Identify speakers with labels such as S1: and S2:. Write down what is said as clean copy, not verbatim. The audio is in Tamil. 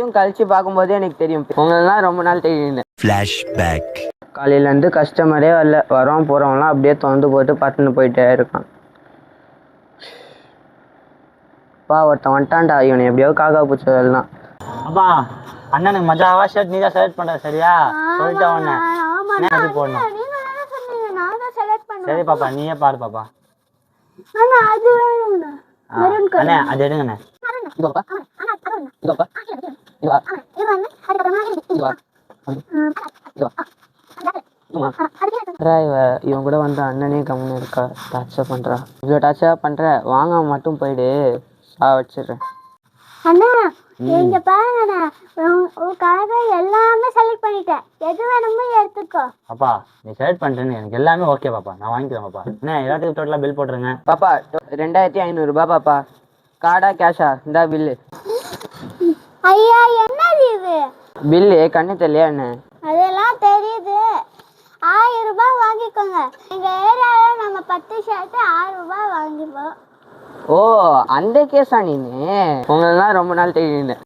S1: எல்லாத்தையும் கழிச்சு பார்க்கும்போதே எனக்கு தெரியும் உங்களெல்லாம் ரொம்ப நாள் தெரியும். ஃப்ளாஷ்பேக். காலையிலேருந்து கஸ்டமரே வரல, வரோம் போகிறவங்களாம் அப்படியே திறந்து போட்டு பட்டுன்னு போயிட்டே இருக்கான். அப்பா ஒருத்தன் வந்துட்டான்டா, இவனை எப்படியோ காக்கா பூச்சதெல்லாம்.
S2: அப்பா அண்ணனுக்கு மஜாவா ஷர்ட் நீ தான் செலக்ட் பண்ற சரியா? சொல்லிட்டா உடனே என்ன போடணும். சரி பாப்பா நீயே பாரு பாப்பா. அண்ணே அது எடுங்கண்ணே.
S1: இவன் கூட வந்து அண்ணனே கம்முன்னு இருக்கா, டார்ச்சர் பண்றா. இவ்வளோ டார்ச்சர் பண்ற, வாங்க மட்டும் போயிடு, வச்சிடுறேன்.
S3: அண்ணா இங்க பாருங்கண்ணா, உனக்காக எல்லாமே செலக்ட் பண்ணிட்டேன், எது வேணுமோ எடுத்துக்கோ.
S2: அப்பா நீ செலக்ட் பண்ணிட்டேன்னு எனக்கு எல்லாமே ஓகே பாப்பா, நான் வாங்கிக்கிறேன் பாப்பா. என்ன எல்லாத்துக்கும் டோட்டலா பில் போட்டுருங்க
S1: பாப்பா. 2500 ரூபாய் பாப்பா. கார்டா கேஷா? இந்த பில்லு.
S3: ஐயா என்னது இது?
S1: பில்லு கண்ணு தெரியலையா என்ன?
S3: அதெல்லாம் தெரியுது. 1000 ரூபாய் வாங்கிக்கோங்க. எங்க ஏரியால நம்ம 10 ஷர்ட் 6 ரூபாய் வாங்கிப்போம்.
S1: ஓ அந்த கேஸா நீ? உங்களெல்லாம் ரொம்ப நாள் தெரியும்.